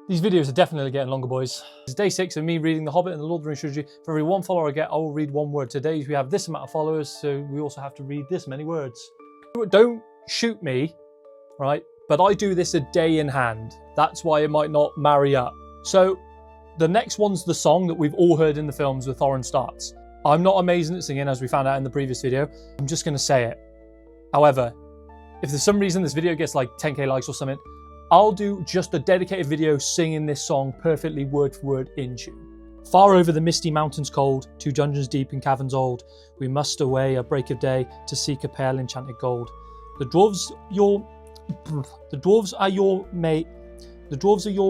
These videos are definitely getting longer, boys. It's day 6 of me reading The Hobbit and The Lord of the Rings trilogy. For every 1 follower I get, I will read 1 word. Today we have this amount of followers, so we also have to read this many words. Don't shoot me, right? But I do this a day in hand. That's why it might not marry up. So the next one's the song that we've all heard in the films where Thorin starts. I'm not amazing at singing, as we found out in the previous video. I'm just going to say it. However, if for some reason this video gets like 10k likes or something, I'll do just a dedicated video singing this song perfectly word for word in tune. Far over the misty mountains cold, 2 dungeons deep in caverns old, we must away at break of day to seek a pale enchanted gold. The dwarves are your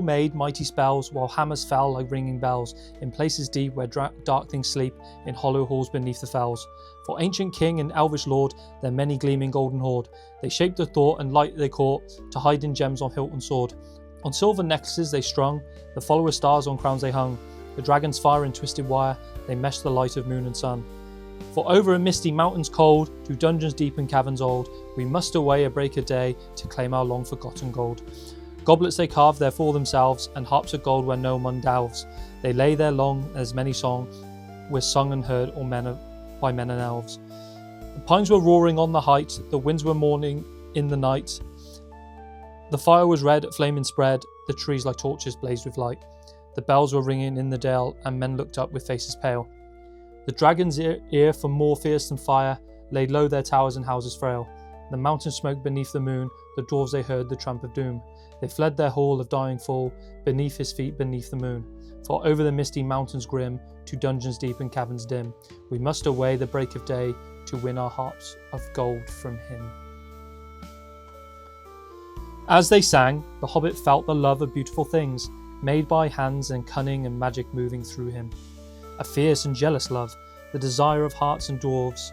maid, mighty spells, while hammers fell like ringing bells, in places deep where dark things sleep, in hollow halls beneath the fells. For ancient king and elvish lord, their many gleaming golden hoard, they shaped a thought and light they caught, to hide in gems on hilt and sword. On silver necklaces they strung, the follower stars on crowns they hung, the dragon's fire and twisted wire, they meshed the light of moon and sun. For over a misty mountains cold, 2 dungeons deep in caverns old, we must away at break of day to claim our long forgotten gold. Goblets they carved there for themselves, and harps of gold where no one delves. They lay there long, as many song were sung and heard by men and elves. The pines were roaring on the height, the winds were mourning in the night. The fire was red, flaming spread, the trees like torches blazed with light. The bells were ringing in the dale, and men looked up with faces pale. The dragon's ear for more fierce than fire, laid low their towers and houses frail. The mountain smoked beneath the moon, the dwarves they heard the tramp of doom. They fled their hall of dying fall, beneath his feet beneath the moon. For over the misty mountains grim, 2 dungeons deep and caverns dim, we must away the break of day to win our harps of gold from him. As they sang, the hobbit felt the love of beautiful things, made by hands and cunning and magic moving through him. A fierce and jealous love, the desire of hearts and dwarves.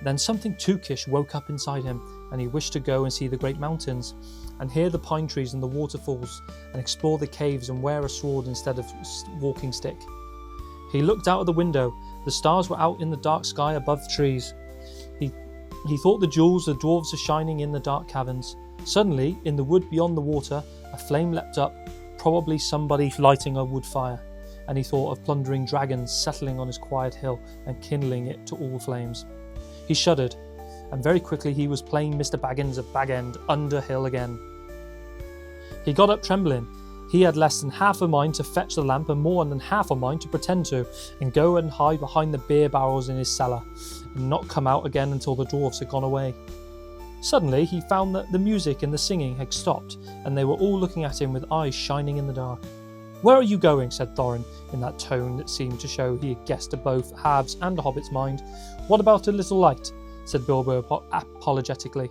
Then something tookish woke up inside him, and he wished to go and see the great mountains, and hear the pine trees and the waterfalls, and explore the caves and wear a sword instead of walking stick. He looked out of the window. The stars were out in the dark sky above the trees. He thought the jewels the dwarves are shining in the dark caverns. Suddenly, in the wood beyond the water, a flame leapt up, probably somebody lighting a wood fire, and he thought of plundering dragons settling on his quiet hill and kindling it to all flames. He shuddered, and very quickly he was playing Mr. Baggins of Bag End under hill again. He got up trembling. He had less than half a mind to fetch the lamp and more than half a mind to pretend to, and go and hide behind the beer barrels in his cellar, and not come out again until the dwarfs had gone away. Suddenly he found that the music and the singing had stopped, and they were all looking at him with eyes shining in the dark. "Where are you going?" said Thorin, in that tone that seemed to show he had guessed at both halves and the hobbit's mind. "What about a little light?" said Bilbo apologetically.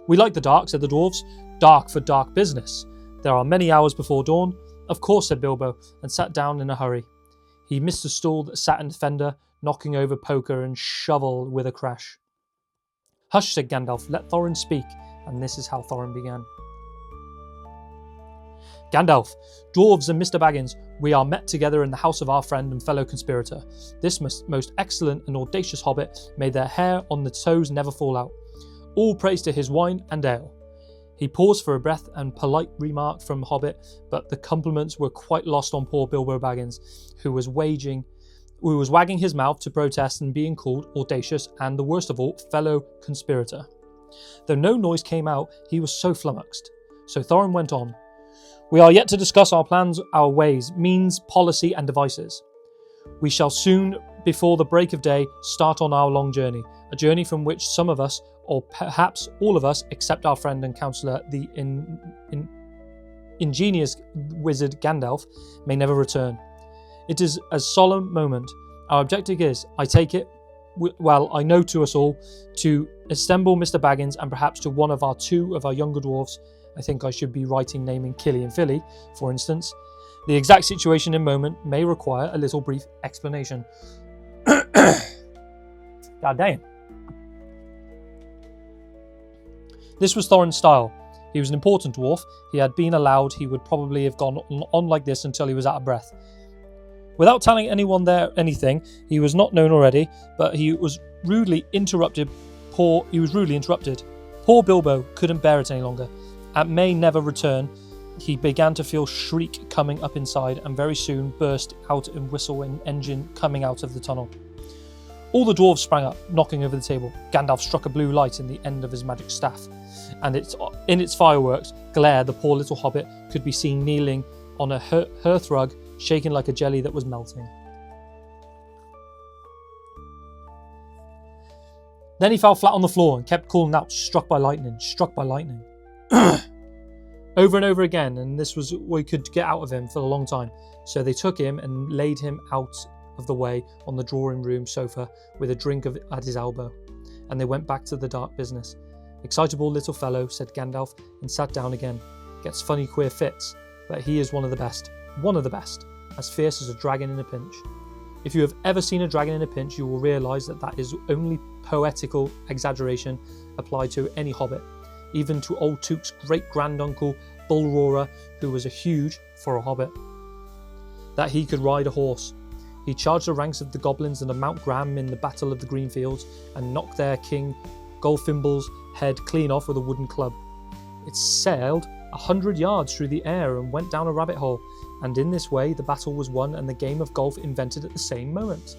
"We like the dark," said the dwarves. "Dark for dark business. There are many hours before dawn." "Of course," said Bilbo, and sat down in a hurry. He missed a stool that sat in the fender, knocking over poker and shovel with a crash. "Hush," said Gandalf, "let Thorin speak," and this is how Thorin began. "Gandalf, dwarves and Mr. Baggins, we are met together in the house of our friend and fellow conspirator. This most excellent and audacious hobbit, may their hair on the toes never fall out. All praise to his wine and ale." He paused for a breath and polite remark from Hobbit, but the compliments were quite lost on poor Bilbo Baggins, who was wagging his mouth to protest and being called audacious and, the worst of all, fellow conspirator. Though no noise came out, he was so flummoxed. So Thorin went on. "We are yet to discuss our plans, our ways, means, policy and devices. We shall soon, before the break of day, start on our long journey, a journey from which some of us, or perhaps all of us, except our friend and counsellor, the ingenious wizard Gandalf, may never return. It is a solemn moment. Our objective is, I take it, I know to us all, to assemble Mr. Baggins and perhaps to one of 2 of our younger dwarfs. I think I should be writing naming Killy and Philly, for instance. The exact situation in moment may require a little brief explanation." God damn. This was Thorin's style. He was an important dwarf. He had been allowed. He would probably have gone on like this until he was out of breath. Without telling anyone there anything, he was not known already, but he was rudely interrupted. Poor Bilbo couldn't bear it any longer. May never return. He began to feel shriek coming up inside, and very soon burst out in whistle and engine coming out of the tunnel. All the dwarves sprang up, knocking over the table. Gandalf struck a blue light in the end of his magic staff, and in its fireworks glare the poor little hobbit could be seen kneeling on a hearth rug, shaking like a jelly that was melting. Then he fell flat on the floor and kept calling out, "Struck by lightning, struck by lightning." Over and over again, and this was what we could get out of him for a long time. So they took him and laid him out of the way on the drawing room sofa with a drink at his elbow, and they went back to the dark business. "Excitable little fellow," said Gandalf, and sat down again. "Gets funny queer fits, but he is one of the best, as fierce as a dragon in a pinch." If you have ever seen a dragon in a pinch, you will realise that that is only poetical exaggeration applied to any hobbit, even to old Took's great-granduncle Bullroarer, who was a huge for a hobbit. That he could ride a horse. He charged the ranks of the goblins under Mount Graham in the Battle of the Greenfields and knocked their king Golfimble's head clean off with a wooden club. It sailed 100 yards through the air and went down a rabbit hole, and in this way the battle was won and the game of golf invented at the same moment.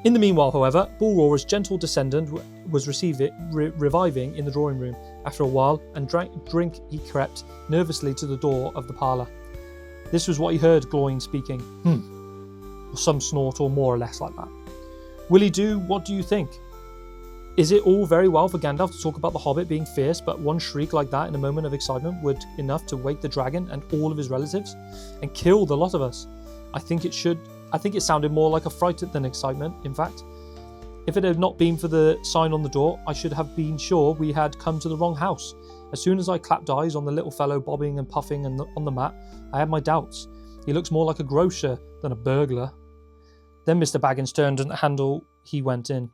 In the meanwhile, however, Bullroarer's gentle descendant was reviving in the drawing room. After a while and drink he crept nervously to the door of the parlour. This was what he heard Gloin speaking. Or some snort, or more or less like that. "Will he do? What do you think? Is it all very well for Gandalf to talk about the hobbit being fierce, but one shriek like that in a moment of excitement would enough to wake the dragon and all of his relatives, and kill the lot of us? I think it sounded more like a fright than excitement, in fact. If it had not been for the sign on the door, I should have been sure we had come to the wrong house. As soon as I clapped eyes on the little fellow bobbing and puffing on the mat, I had my doubts. He looks more like a grocer than a burglar." Then Mr. Baggins turned and the handle he went in.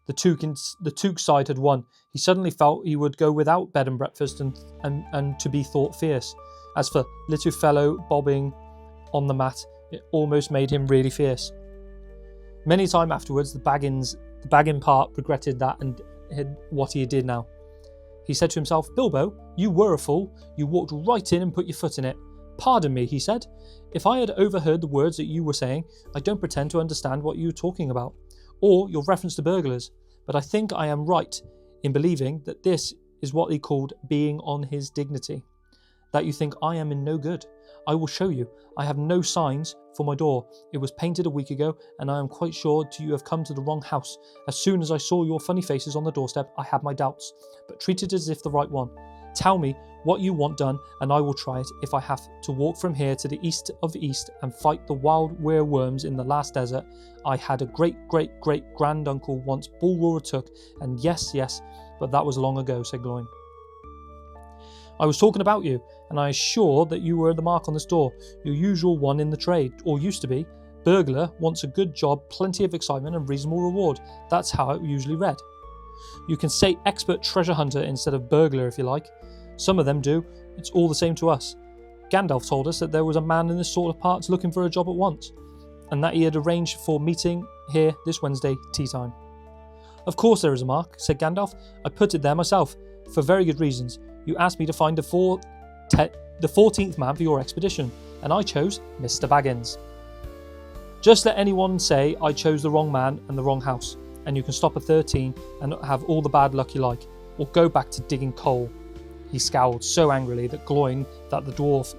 The Took side had won. He suddenly felt he would go without bed and breakfast and to be thought fierce. As for little fellow bobbing on the mat, it almost made him really fierce. Many a time afterwards, the Baggin part regretted that and what he did now. He said to himself, "Bilbo, you were a fool. You walked right in and put your foot in it. Pardon me," he said. "If I had overheard the words that you were saying, I don't pretend to understand what you were talking about, or your reference to burglars, but I think I am right in believing that this is what he called being on his dignity. That you think I am in no good. I will show you. I have no signs for my door. It was painted a week ago, and I am quite sure you have come to the wrong house. As soon as I saw your funny faces on the doorstep, I had my doubts, but treated as if the right one. Tell me what you want done, and I will try it. If I have to walk from here to the east of the east and fight the wild wereworms in the last desert, I had a great-great-great-granduncle once Bullroarer took, and yes, but that was long ago," said Gloin. "I was talking about you, and I am sure that you were the mark on this door, your usual one in the trade, or used to be. Burglar wants a good job, plenty of excitement and reasonable reward. That's how it usually read. You can say expert treasure hunter instead of burglar if you like. Some of them do. It's all the same to us. Gandalf told us that there was a man in this sort of parts looking for a job at once, and that he had arranged for meeting here this Wednesday, tea time." "Of course there is a mark," said Gandalf. "I put it there myself, for very good reasons. You asked me to find the 14th man for your expedition, and I chose Mr. Baggins. Just let anyone say I chose the wrong man and the wrong house, and you can stop at 13 and have all the bad luck you like, or go back to digging coal." He scowled so angrily that Gloin, the dwarf,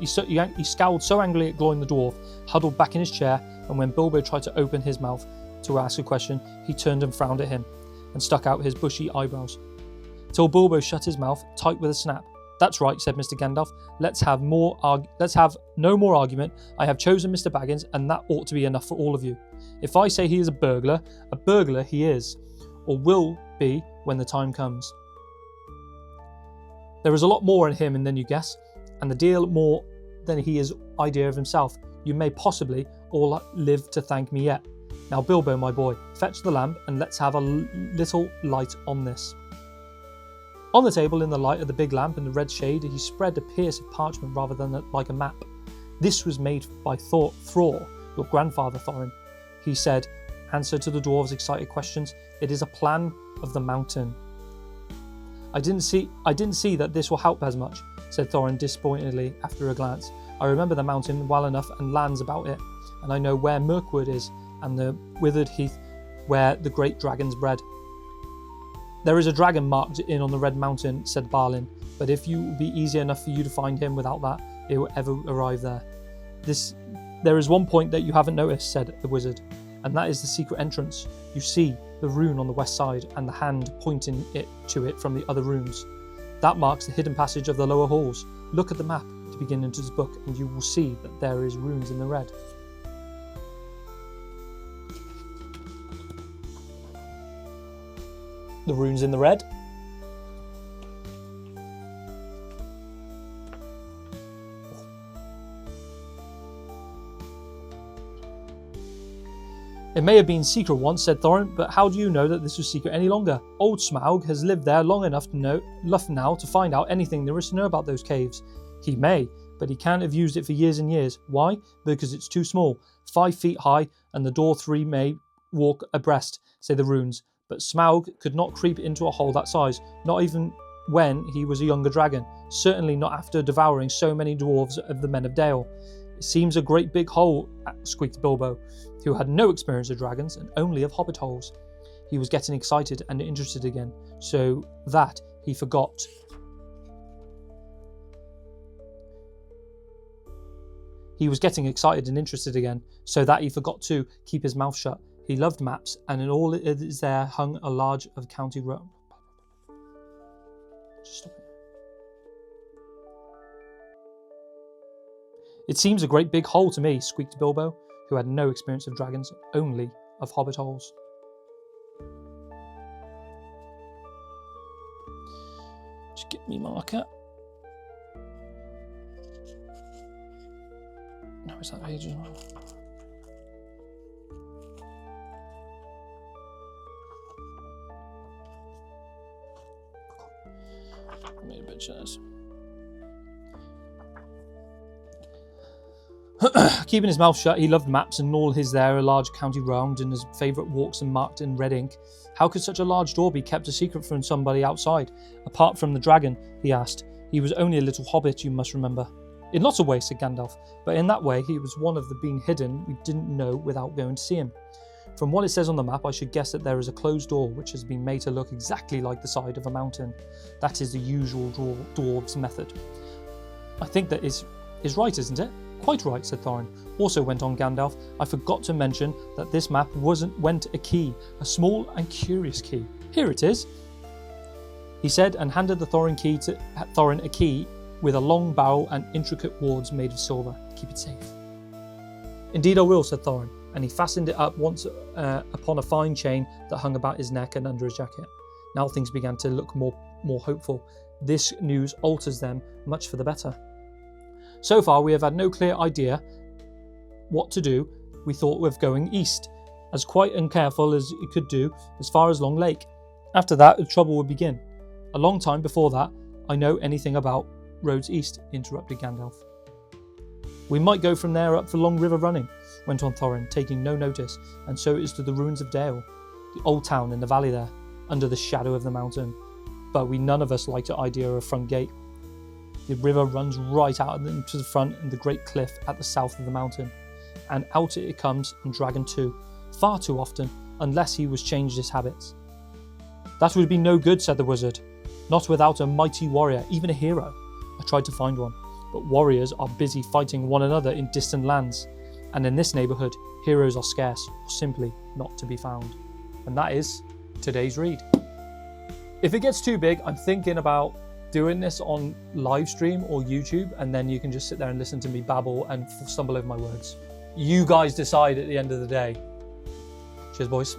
huddled back in his chair, and when Bilbo tried to open his mouth to ask a question, he turned and frowned at him, and stuck out his bushy eyebrows, till Bilbo shut his mouth tight with a snap. "That's right," said Mr. Gandalf. Let's have no more argument. I have chosen Mr. Baggins, and that ought to be enough for all of you. If I say he is a burglar he is, or will be when the time comes. There is a lot more in him than you guess, and a deal more than he is idea of himself. You may possibly all live to thank me yet. Now, Bilbo, my boy, fetch the lamp, and let's have a little light on this." On the table, in the light of the big lamp and the red shade, he spread a piece of parchment rather than like a map. "This was made by Thror, your grandfather, Thorin," he said, answer to the dwarves' excited questions. "It is a plan of the mountain." I didn't see that this will help as much, said Thorin disappointedly after a glance. I remember the mountain well enough and lands about it, and I know where Mirkwood is, and the withered heath where the great dragons bred. There is a dragon marked in on the Red Mountain, said Balin, but if it will be easy enough for you to find him without that, it will ever arrive there. There is one point that you haven't noticed, said the wizard, and that is the secret entrance. You see the rune on the west side and the hand pointing to it from the other runes. That marks the hidden passage of the lower halls. Look at the map to begin into this book, and you will see that there is runes in the red. The runes in the red? It may have been secret once, said Thorin, but how do you know that this was secret any longer? Old Smaug has lived there long enough now to find out anything there is to know about those caves. He may, but he can't have used it for years and years. Why? Because it's too small, 5 feet high, and the door 3 may walk abreast, say the runes. But Smaug could not creep into a hole that size, not even when he was a younger dragon, certainly not after devouring so many dwarves of the Men of Dale. It seems a great big hole, squeaked Bilbo, who had no experience of dragons and only of hobbit holes. He was getting excited and interested again, so that he forgot. To keep his mouth shut. He loved maps, and in all it is there hung a large of county road. Just stop it. It seems a great big hole to me, squeaked Bilbo, who had no experience of dragons, only of hobbit holes. Just get me marker. No, is that page as well? Made a picture of this. Keeping his mouth shut, he loved maps, and all his there a large county round, and his favourite walks and marked in red ink. How could such a large door be kept a secret from somebody outside? Apart from the dragon, he asked. He was only a little hobbit, you must remember. In lots of ways, said Gandalf, but in that way he was one of the being hidden we didn't know without going to see him. From what it says on the map, I should guess that there is a closed door which has been made to look exactly like the side of a mountain. That is the usual dwarves' method. I think that is right, isn't it? Quite right, said Thorin. Also, went on Gandalf, I forgot to mention that this map went a key, a small and curious key. Here it is, he said, and handed Thorin a key with a long barrel and intricate wards made of silver. Keep it safe. Indeed I will, said Thorin, and he fastened it up once upon a fine chain that hung about his neck and under his jacket. Now things began to look more hopeful. This news alters them much for the better. So far we have had no clear idea what to do. We thought of going east, as quite uncareful as it could do, as far as Long Lake. After that the trouble would begin. A long time before that I know anything about roads east, interrupted Gandalf. We might go from there up the Long River running, went on Thorin, taking no notice, and so it is to the ruins of Dale, the old town in the valley there, under the shadow of the mountain. But we none of us like the idea of a front gate. The river runs right out into the front and the great cliff at the south of the mountain, and out it comes and Dragon too, far too often, unless he was changed his habits. That would be no good, said the wizard, not without a mighty warrior, even a hero. I tried to find one, but warriors are busy fighting one another in distant lands, and in this neighbourhood, heroes are scarce, or simply not to be found. And that is today's read. If it gets too big, I'm thinking about doing this on live stream or YouTube, and then you can just sit there and listen to me babble and stumble over my words. You guys decide at the end of the day. Cheers, boys.